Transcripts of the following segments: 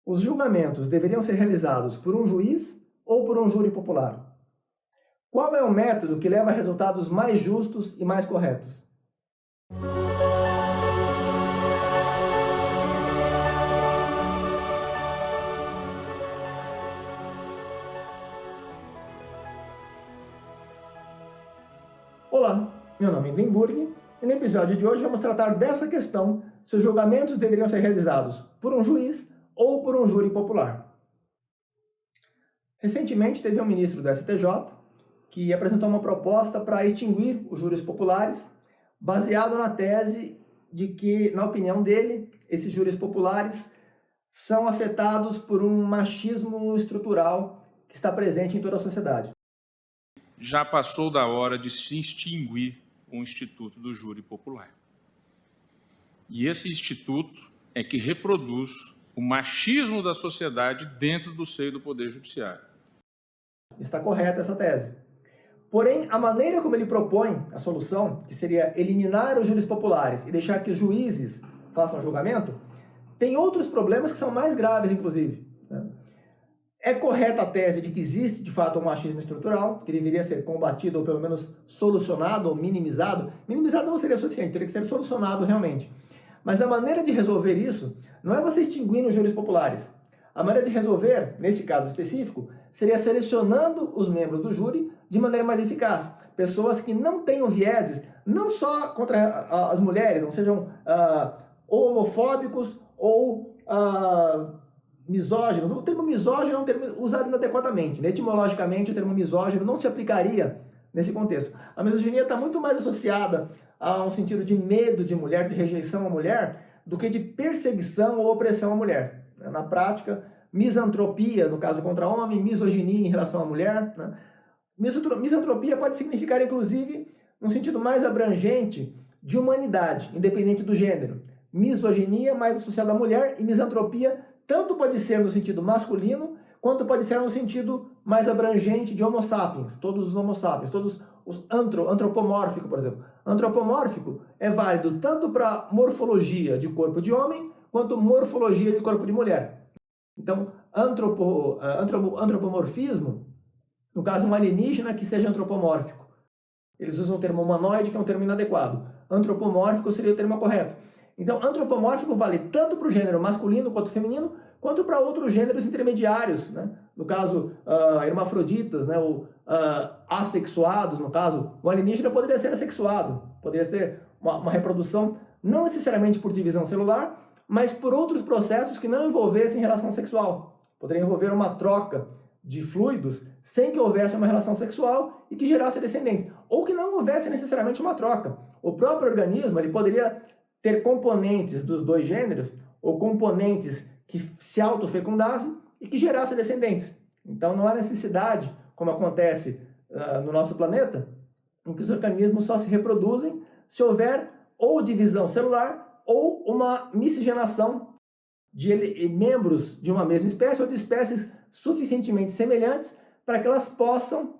Os julgamentos deveriam ser realizados por um juiz ou por um júri popular? Qual é o método que leva a resultados mais justos e mais corretos? Olá, meu nome é Glenburg e no episódio de hoje vamos tratar dessa questão, se os julgamentos deveriam ser realizados por um juiz ou por um júri popular. Recentemente teve um ministro do STJ que apresentou uma proposta para extinguir os júris populares, baseado na tese de que, na opinião dele, esses júris populares são afetados por um machismo estrutural que está presente em toda a sociedade. Já passou da hora de se extinguir o Instituto do Júri Popular. E esse instituto é que reproduz o machismo da sociedade dentro do seio do Poder Judiciário. Está correta essa tese. Porém, a maneira como ele propõe a solução, que seria eliminar os júris populares e deixar que os juízes façam julgamento, tem outros problemas que são mais graves, inclusive. É correta a tese de que existe, de fato, um machismo estrutural, que deveria ser combatido ou pelo menos solucionado ou minimizado. Minimizado não seria suficiente, teria que ser solucionado realmente. Mas a maneira de resolver isso não é você extinguindo os júris populares. A maneira de resolver, nesse caso específico, seria selecionando os membros do júri de maneira mais eficaz. Pessoas que não tenham vieses, não só contra as mulheres, não sejam ou homofóbicos ou misóginos. O termo misógino é um termo usado inadequadamente. Etimologicamente, o termo misógino não se aplicaria nesse contexto. A misoginia está muito mais associada a um sentido de medo de mulher, de rejeição à mulher, do que de perseguição ou opressão à mulher. Na prática, misantropia, no caso contra homem, misoginia em relação à mulher. Misantropia pode significar, inclusive, um sentido mais abrangente de humanidade, independente do gênero. Misoginia mais associada à mulher e misantropia tanto pode ser no sentido masculino, quanto pode ser no sentido mais abrangente de homo sapiens, todos os homo sapiens, todos os antropomórfico, por exemplo. Antropomórfico é válido tanto para morfologia de corpo de homem, quanto morfologia de corpo de mulher. Então, antropomorfismo, no caso, um alienígena que seja antropomórfico. Eles usam o termo humanoide, que é um termo inadequado. Antropomórfico seria o termo correto. Então, antropomórfico vale tanto para o gênero masculino quanto feminino, quanto para outros gêneros intermediários, né? No caso, hermafroditas, né? Ou assexuados, no caso. O alienígena poderia ser assexuado, poderia ter uma reprodução, não necessariamente por divisão celular, mas por outros processos que não envolvessem relação sexual. Poderia envolver uma troca de fluidos sem que houvesse uma relação sexual e que gerasse descendentes. Ou que não houvesse necessariamente uma troca. O próprio organismo ele poderia ter componentes dos dois gêneros, ou componentes que se autofecundassem e que gerassem descendentes. Então não há necessidade, como acontece no nosso planeta, em que os organismos só se reproduzem se houver ou divisão celular ou uma miscigenação de membros de uma mesma espécie ou de espécies suficientemente semelhantes para que elas possam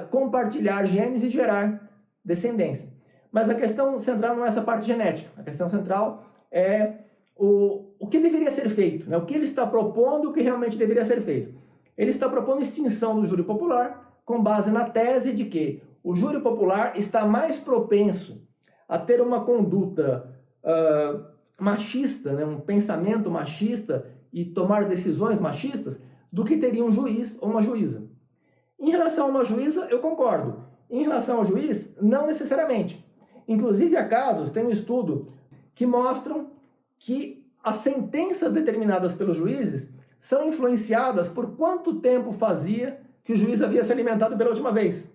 compartilhar genes e gerar descendência. Mas a questão central não é essa parte genética. A questão central é o que deveria ser feito, né? O que ele está propondo, o que realmente deveria ser feito. Ele está propondo extinção do júri popular com base na tese de que o júri popular está mais propenso a ter uma conduta machista, né? Um pensamento machista e tomar decisões machistas do que teria um juiz ou uma juíza. Em relação a uma juíza, eu concordo. Em relação ao juiz, não necessariamente. Inclusive, há casos, tem um estudo, que mostram que as sentenças determinadas pelos juízes são influenciadas por quanto tempo fazia que o juiz havia se alimentado pela última vez.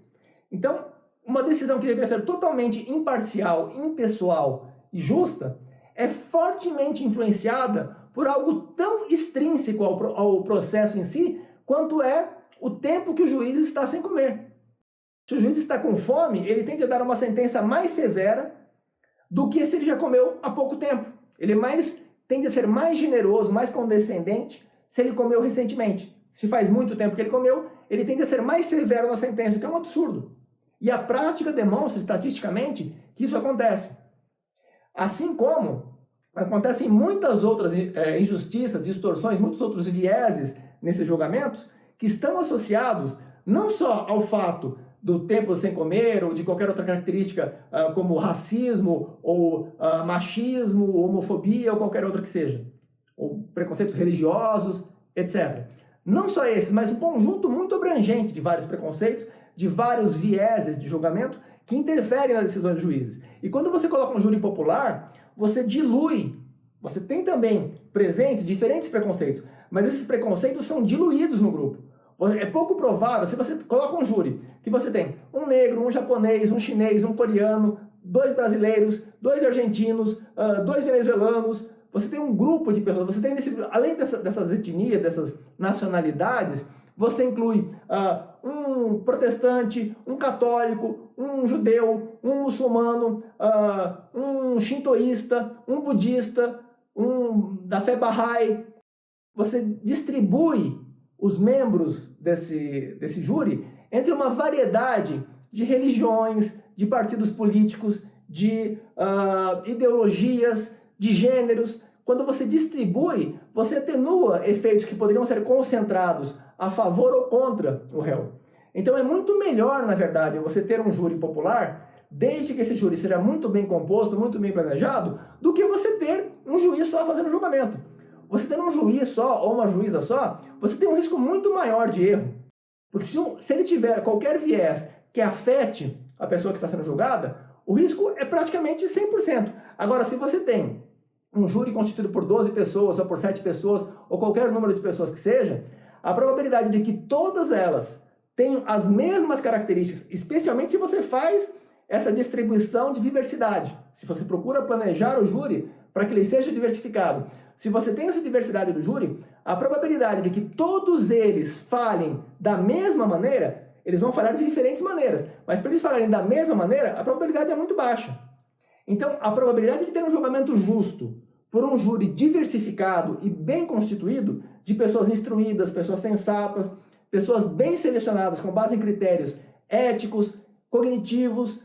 Então, uma decisão que deveria ser totalmente imparcial, impessoal e justa, é fortemente influenciada por algo tão extrínseco ao processo em si, quanto é o tempo que o juiz está sem comer. Se o juiz está com fome, ele tende a dar uma sentença mais severa do que se ele já comeu há pouco tempo. Ele tende a ser mais generoso, mais condescendente, se ele comeu recentemente. Se faz muito tempo que ele comeu, ele tende a ser mais severo na sentença, o que é um absurdo. E a prática demonstra, estatisticamente, que isso acontece. Assim como acontecem muitas outras injustiças, distorções, muitos outros vieses nesses julgamentos que estão associados não só ao fato do tempo sem comer ou de qualquer outra característica como racismo ou machismo, homofobia ou qualquer outra que seja, ou preconceitos religiosos, etc. Não só esses, mas um conjunto muito abrangente de vários preconceitos, de vários vieses de julgamento que interferem nas decisões dos juízes. E quando você coloca um júri popular, você dilui, você tem também presentes diferentes preconceitos, mas esses preconceitos são diluídos no grupo. É pouco provável, se você coloca um júri, que você tem um negro, um japonês, um chinês, um coreano, 2 brasileiros, 2 argentinos, 2 venezuelanos, você tem um grupo de pessoas, você tem, além dessas etnias, dessas nacionalidades, você inclui um protestante, um católico, um judeu, um muçulmano, um shintoísta, um budista, um da fé Bahá'í. Você distribui os membros desse júri entre uma variedade de religiões, de partidos políticos, de ideologias, de gêneros. Quando você distribui, você atenua efeitos que poderiam ser concentrados a favor ou contra o réu. Então é muito melhor, na verdade, você ter um júri popular, desde que esse júri seja muito bem composto, muito bem planejado, do que você ter um juiz só fazendo julgamento. Você ter um juiz só ou uma juíza só, você tem um risco muito maior de erro. Porque se ele tiver qualquer viés que afete a pessoa que está sendo julgada, o risco é praticamente 100%. Agora, se você tem um júri constituído por 12 pessoas, ou por 7 pessoas, ou qualquer número de pessoas que seja, a probabilidade de que todas elas tenham as mesmas características, especialmente se você faz essa distribuição de diversidade, se você procura planejar o júri para que ele seja diversificado, se você tem essa diversidade do júri, a probabilidade de que todos eles falhem da mesma maneira, eles vão falhar de diferentes maneiras, mas para eles falarem da mesma maneira, a probabilidade é muito baixa. Então, a probabilidade de ter um julgamento justo por um júri diversificado e bem constituído, de pessoas instruídas, pessoas sensatas, pessoas bem selecionadas com base em critérios éticos, cognitivos,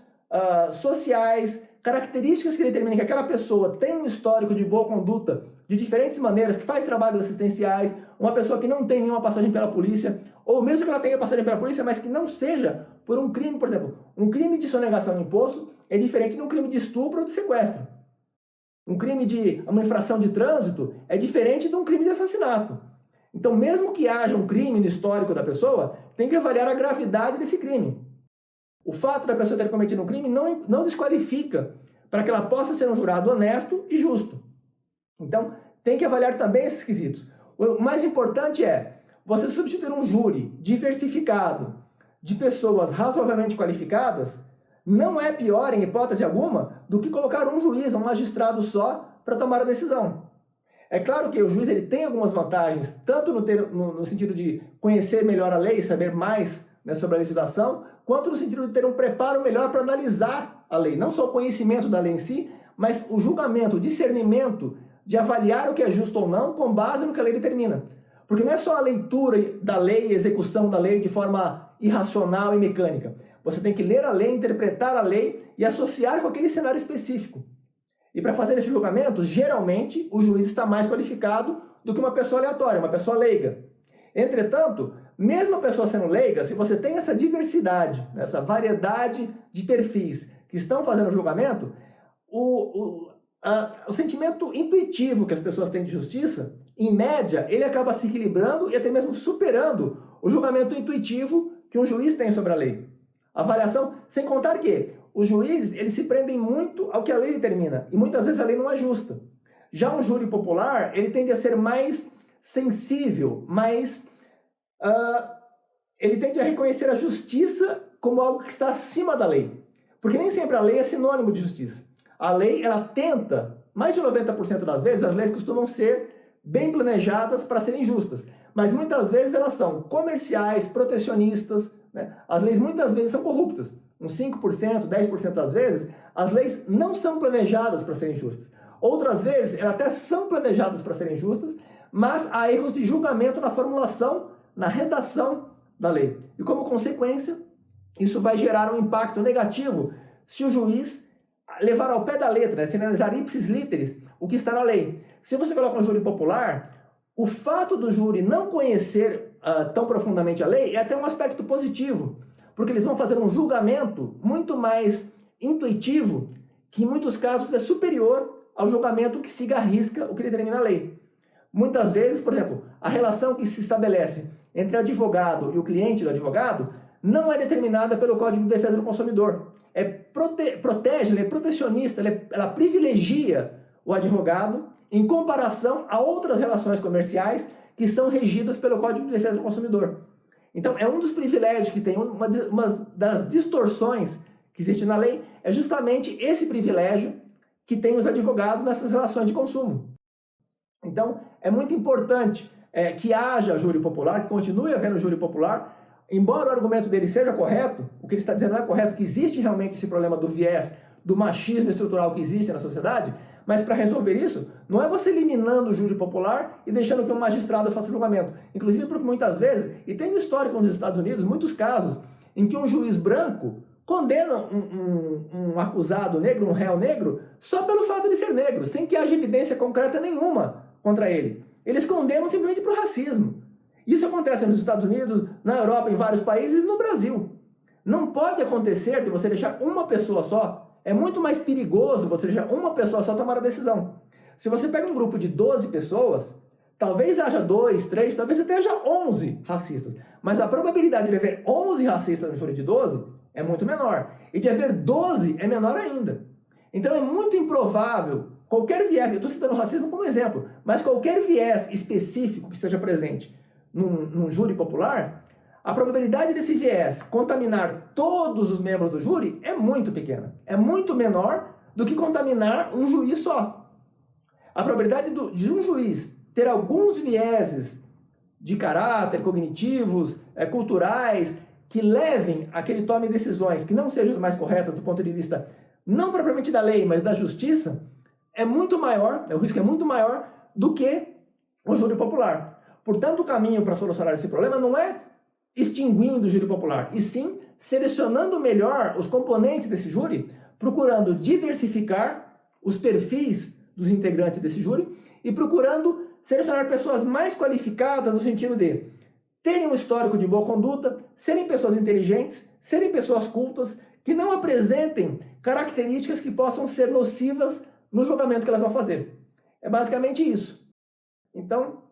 sociais, características que determinam que aquela pessoa tem um histórico de boa conduta de diferentes maneiras, que faz trabalhos assistenciais, uma pessoa que não tem nenhuma passagem pela polícia, ou mesmo que ela tenha passagem pela polícia, mas que não seja por um crime, por exemplo, um crime de sonegação de imposto é diferente de um crime de estupro ou de sequestro. Um crime de uma infração de trânsito é diferente de um crime de assassinato. Então, mesmo que haja um crime no histórico da pessoa, tem que avaliar a gravidade desse crime. O fato da pessoa ter cometido um crime não desqualifica para que ela possa ser um jurado honesto e justo. Então, tem que avaliar também esses quesitos. O mais importante é você substituir um júri diversificado de pessoas razoavelmente qualificadas, não é pior, em hipótese alguma, do que colocar um juiz, um magistrado só, para tomar a decisão. É claro que o juiz ele tem algumas vantagens, tanto no sentido de conhecer melhor a lei e saber mais, né, sobre a legislação, quanto no sentido de ter um preparo melhor para analisar a lei. Não só o conhecimento da lei em si, mas o julgamento, o discernimento de avaliar o que é justo ou não com base no que a lei determina. Porque não é só a leitura da lei e execução da lei de forma irracional e mecânica. Você tem que ler a lei, interpretar a lei e associar com aquele cenário específico. E para fazer esse julgamento, geralmente, o juiz está mais qualificado do que uma pessoa aleatória, uma pessoa leiga. Entretanto, mesmo a pessoa sendo leiga, se você tem essa diversidade, essa variedade de perfis que estão fazendo o julgamento, o sentimento intuitivo que as pessoas têm de justiça, em média, ele acaba se equilibrando e até mesmo superando o julgamento intuitivo que um juiz tem sobre a lei. A avaliação, sem contar que os juízes eles se prendem muito ao que a lei determina, e muitas vezes a lei não é justa. Já um júri popular, ele tende a ser mais sensível, ele tende a reconhecer a justiça como algo que está acima da lei. Porque nem sempre a lei é sinônimo de justiça. A lei, ela tenta, mais de 90% das vezes, as leis costumam ser bem planejadas para serem justas. Mas muitas vezes elas são comerciais, protecionistas, né? As leis muitas vezes são corruptas. Uns 5%, 10% das vezes, as leis não são planejadas para serem justas. Outras vezes, elas até são planejadas para serem justas, mas há erros de julgamento na formulação, na redação da lei. E como consequência, isso vai gerar um impacto negativo se o juiz levar ao pé da letra, se analisar ipsis literis, o que está na lei. Se você coloca um júri popular, o fato do júri não conhecer tão profundamente a lei é até um aspecto positivo, porque eles vão fazer um julgamento muito mais intuitivo, que em muitos casos é superior ao julgamento que siga à risca o que determina a lei. Muitas vezes, por exemplo, a relação que se estabelece entre advogado e o cliente do advogado não é determinada pelo Código de Defesa do Consumidor. Protege, ela é protecionista, ela privilegia o advogado em comparação a outras relações comerciais que são regidas pelo Código de Defesa do Consumidor. Então, é um dos privilégios que tem, uma das distorções que existe na lei, é justamente esse privilégio que tem os advogados nessas relações de consumo. Então, é muito importante que haja júri popular, que continue havendo júri popular, embora o argumento dele seja correto, o que ele está dizendo não é correto, que existe realmente esse problema do viés, do machismo estrutural que existe na sociedade, mas para resolver isso, não é você eliminando o júri popular e deixando que um magistrado faça o julgamento. Inclusive porque muitas vezes, e tem no histórico nos Estados Unidos, muitos casos em que um juiz branco condena um acusado negro, um réu negro, só pelo fato de ser negro, sem que haja evidência concreta nenhuma contra ele. Eles condenam simplesmente por racismo. Isso acontece nos Estados Unidos, na Europa, em vários países e no Brasil. Não pode acontecer de você deixar uma pessoa só. É muito mais perigoso você deixar uma pessoa só tomar a decisão. Se você pega um grupo de 12 pessoas, talvez haja 2, 3, talvez até haja 11 racistas. Mas a probabilidade de haver 11 racistas no júri de 12 é muito menor. E de haver 12 é menor ainda. Então é muito improvável, qualquer viés, eu estou citando o racismo como exemplo, mas qualquer viés específico que esteja presente num júri popular, a probabilidade desse viés contaminar todos os membros do júri é muito pequena. É muito menor do que contaminar um juiz só. A probabilidade de um juiz ter alguns vieses de caráter, cognitivos, culturais, que levem a que ele tome decisões que não sejam as mais corretas do ponto de vista, não propriamente da lei, mas da justiça, é muito maior, o risco é muito maior do que o júri popular. Portanto, o caminho para solucionar esse problema não é extinguindo o júri popular, e sim selecionando melhor os componentes desse júri, procurando diversificar os perfis dos integrantes desse júri e procurando selecionar pessoas mais qualificadas no sentido de terem um histórico de boa conduta, serem pessoas inteligentes, serem pessoas cultas, que não apresentem características que possam ser nocivas no julgamento que elas vão fazer. É basicamente isso. Então,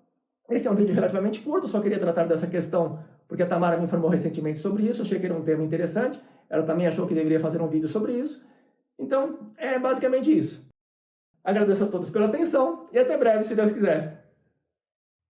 esse é um vídeo relativamente curto, só queria tratar dessa questão porque a Tamara me informou recentemente sobre isso, achei que era um tema interessante, ela também achou que deveria fazer um vídeo sobre isso. Então, é basicamente isso. Agradeço a todos pela atenção e até breve, se Deus quiser.